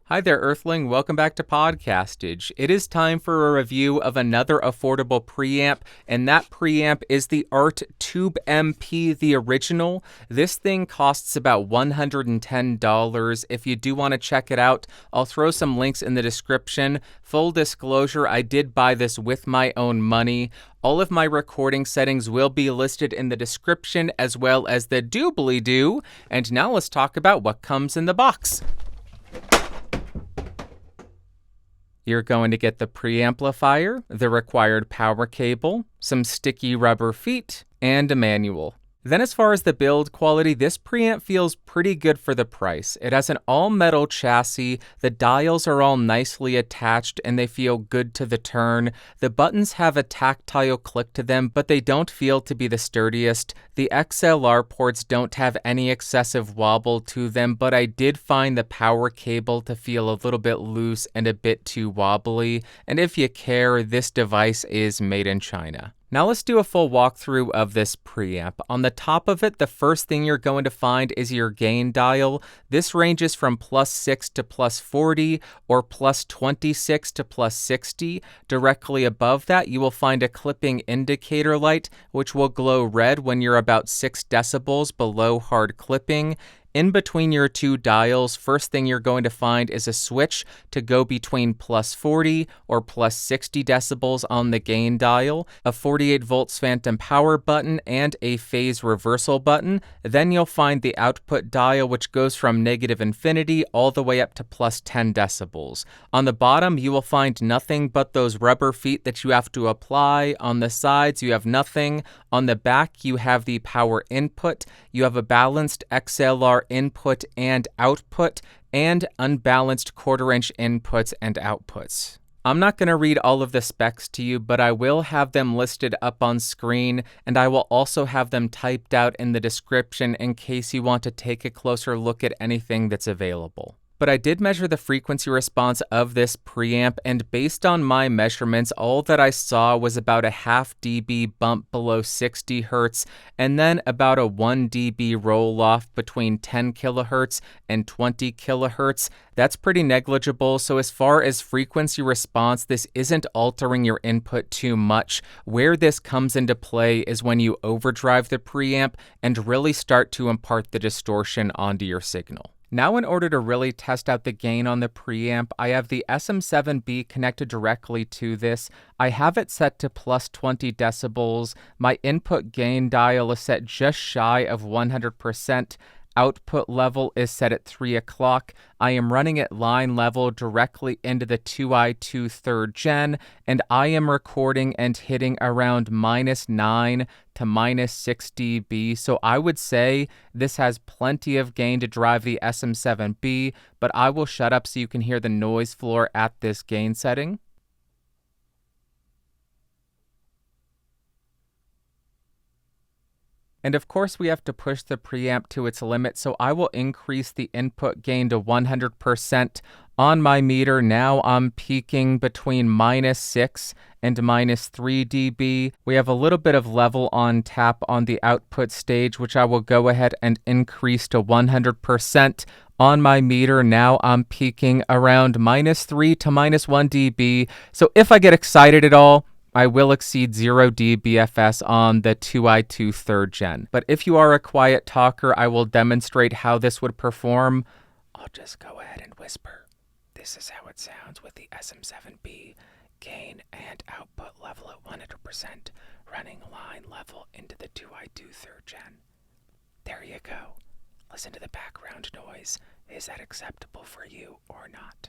Hi there, Earthling. Welcome back to Podcastage. It is time for a review of another affordable preamp, and that preamp is the Art Tube MP, the original. This thing costs about $110. If you do want to check it out, I'll throw some links in the description. Full disclosure, I did buy this with my own money. All of my recording settings will be listed in the description, as well as the doobly-doo. And now let's talk about what comes in the box. You're going to get the preamplifier, the required power cable, some sticky rubber feet, and a manual. Then as far as the build quality, this preamp feels pretty good for the price. It has an all-metal chassis, the dials are all nicely attached, and they feel good to the turn. The buttons have a tactile click to them, but they don't feel to be the sturdiest. The XLR ports don't have any excessive wobble to them, but I did find the power cable to feel a little bit loose and a bit too wobbly. And if you care, this device is made in China. Now let's do a full walkthrough of this preamp. On the top of it, the first thing you're going to find is your gain dial. This ranges from +6 to +40 or +26 to +60. Directly above that, you will find a clipping indicator light, which will glow red when you're about 6 decibels below hard clipping. In between your two dials, first thing you're going to find is a switch to go between +40 or +60 decibels on the gain dial, a 48 volts phantom power button, and a phase reversal button. Then you'll find the output dial, which goes from -infinity all the way up to +10 decibels. On the bottom, you will find nothing but those rubber feet that you have to apply. On the sides, you have nothing. On the back, you have the power input. You have a balanced XLR input and output, and unbalanced 1/4-inch inputs and outputs. I'm not going to read all of the specs to you, but I will have them listed up on screen, and I will also have them typed out in the description in case you want to take a closer look at anything that's available. But I did measure the frequency response of this preamp, and based on my measurements, all that I saw was about a 0.5 dB bump below 60 Hz, and then about a 1 dB roll-off between 10 kHz and 20 kHz. That's pretty negligible, so as far as frequency response, this isn't altering your input too much. Where this comes into play is when you overdrive the preamp and really start to impart the distortion onto your signal. Now, in order to really test out the gain on the preamp, I have the SM7B connected directly to this. I have it set to +20 decibels. My input gain dial is set just shy of 100%. Output level is set at 3 o'clock. I am running at line level directly into the 2i2 3rd gen, and I am recording and hitting around -9 to -6 dB. So I would say this has plenty of gain to drive the SM7B, but I will shut up so you can hear the noise floor at this gain setting. And of course, we have to push the preamp to its limit, so I will increase the input gain to 100%. On my meter, now I'm peaking between -6 and -3 dB. We have a little bit of level on tap on the output stage, which I will go ahead and increase to 100%. On my meter, now I'm peaking around -3 to -1 dB. So if I get excited at all, I will exceed 0 dBFS on the 2i2 3rd gen. But if you are a quiet talker, I will demonstrate how this would perform. I'll just go ahead and whisper. This is how it sounds with the SM7B gain and output level at 100%, running line level into the 2i2 3rd gen. There you go. Listen to the background noise. Is that acceptable for you or not?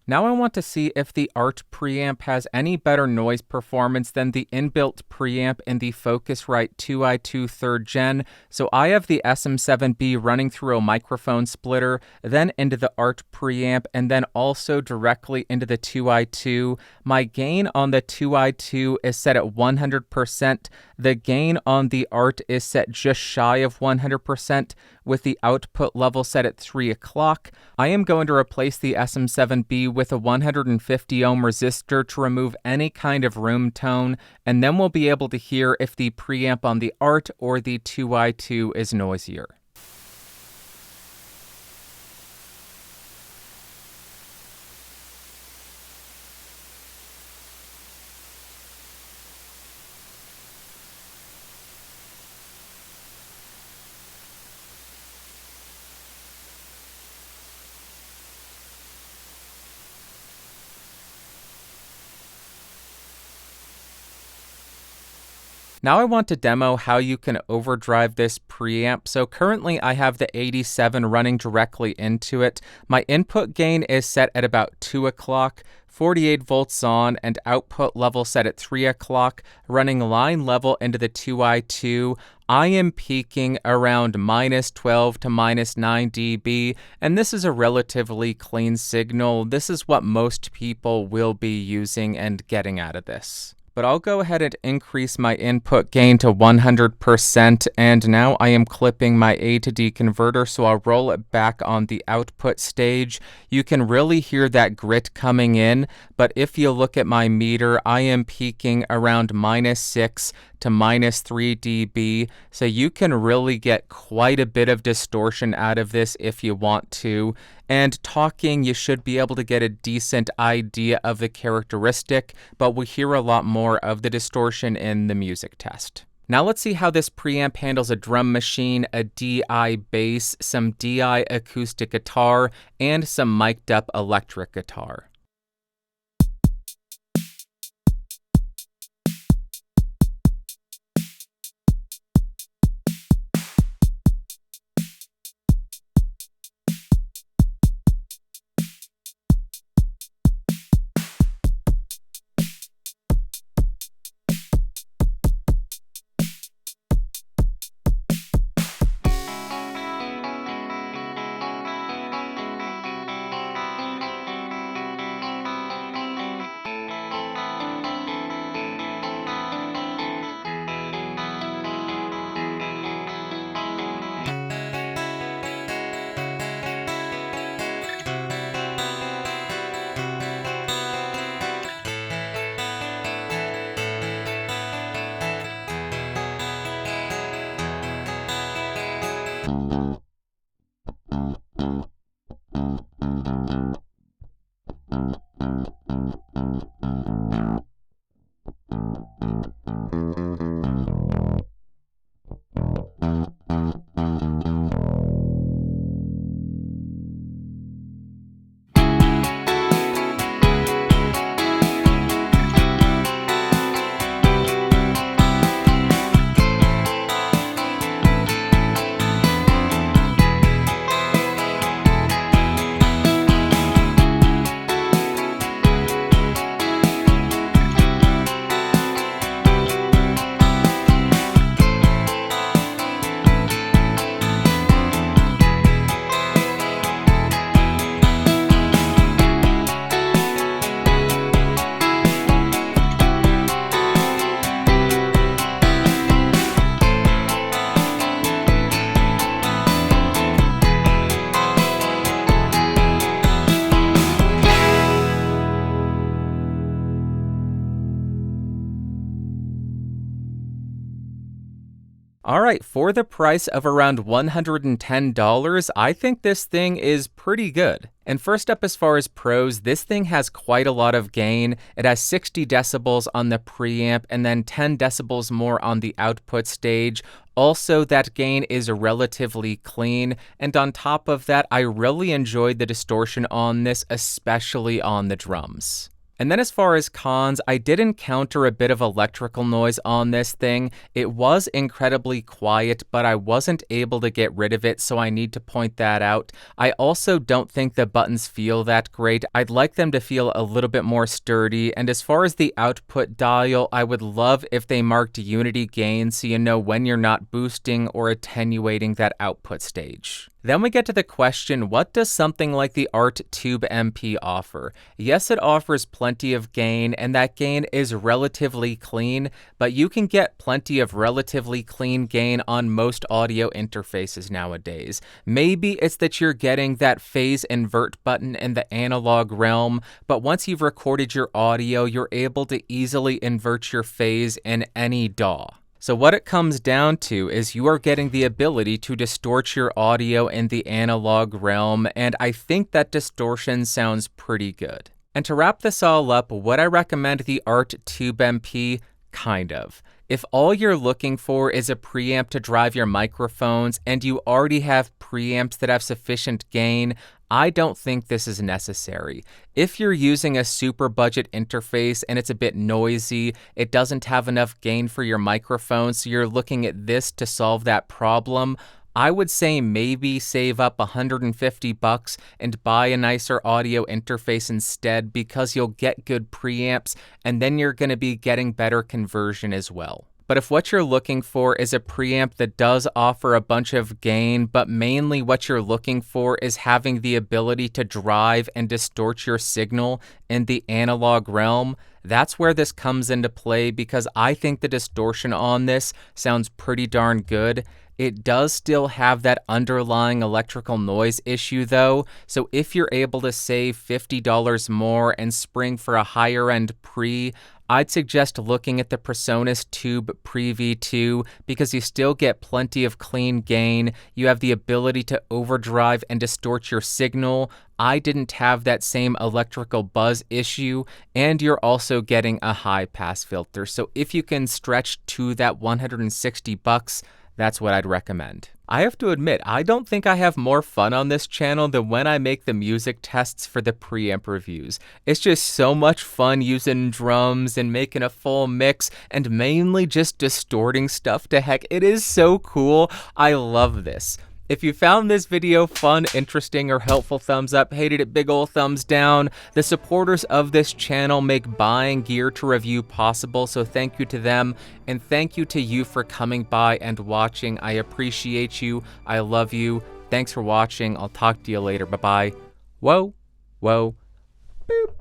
Now I want to see if the Art preamp has any better noise performance than the inbuilt preamp in the Focusrite 2i2 3rd gen. So I have the SM7B running through a microphone splitter, then into the Art preamp, and then also directly into the 2i2. My gain on the 2i2 is set at 100%. The gain on the Art is set just shy of 100%, with the output level set at 3 o'clock. I am going to replace the SM7B with a 150 ohm resistor to remove any kind of room tone, and then we'll be able to hear if the preamp on the Art or the 2i2 is noisier. Now I want to demo how you can overdrive this preamp. So currently I have the 87 running directly into it. My input gain is set at about 2 o'clock, 48 volts on, and output level set at 3 o'clock, running line level into the 2i2. I am peaking around minus 12 to minus 9 dB, and this is a relatively clean signal. This is what most people will be using and getting out of this. But I'll go ahead and increase my input gain to 100%, and now I am clipping my A to D converter, so I'll roll it back on the output stage. You can really hear that grit coming in, but if you look at my meter, I am peaking around minus 6 to minus 3 dB, so you can really get quite a bit of distortion out of this if you want to. And talking, you should be able to get a decent idea of the characteristic, but we hear a lot more of the distortion in the music test. Now let's see how this preamp handles a drum machine, a DI bass, some DI acoustic guitar, and some mic'd up electric guitar. All right, for the price of around $110, I think this thing is pretty good. And first up, as far as pros, this thing has quite a lot of gain. It has 60 decibels on the preamp and then 10 decibels more on the output stage. Also, that gain is relatively clean. And on top of that, I really enjoyed the distortion on this, especially on the drums. And then as far as cons, I did encounter a bit of electrical noise on this thing. It was incredibly quiet, but I wasn't able to get rid of it, so I need to point that out. I also don't think the buttons feel that great. I'd like them to feel a little bit more sturdy. And as far as the output dial, I would love if they marked unity gain so you know when you're not boosting or attenuating that output stage. Then we get to the question, what does something like the Art Tube MP offer? Yes, it offers plenty of gain, and that gain is relatively clean, but you can get plenty of relatively clean gain on most audio interfaces nowadays. Maybe it's that you're getting that phase invert button in the analog realm, but once you've recorded your audio, you're able to easily invert your phase in any DAW. So what it comes down to is you are getting the ability to distort your audio in the analog realm, and I think that distortion sounds pretty good. And to wrap this all up, would I recommend the Art Tube MP? Kind of. If all you're looking for is a preamp to drive your microphones and you already have preamps that have sufficient gain, I don't think this is necessary. If you're using a super budget interface and it's a bit noisy, it doesn't have enough gain for your microphone, so you're looking at this to solve that problem, I would say maybe save up $150 and buy a nicer audio interface instead, because you'll get good preamps and then you're going to be getting better conversion as well. But if what you're looking for is a preamp that does offer a bunch of gain, but mainly what you're looking for is having the ability to drive and distort your signal in the analog realm, that's where this comes into play, because I think the distortion on this sounds pretty darn good. It does still have that underlying electrical noise issue though, so if you're able to save $50 more and spring for a higher end pre, I'd suggest looking at the PreSonus Tube Pre V2 because you still get plenty of clean gain. You have the ability to overdrive and distort your signal. I didn't have that same electrical buzz issue, and you're also getting a high pass filter. So if you can stretch to that $160, that's what I'd recommend. I have to admit, I don't think I have more fun on this channel than when I make the music tests for the preamp reviews. It's just so much fun using drums and making a full mix and mainly just distorting stuff to heck. It is so cool. I love this. If you found this video fun, interesting, or helpful, thumbs up. Hated it, big ol' thumbs down. The supporters of this channel make buying gear to review possible, so thank you to them. And thank you to you for coming by and watching. I appreciate you. I love you. Thanks for watching. I'll talk to you later. Bye-bye. Whoa. Whoa. Boop.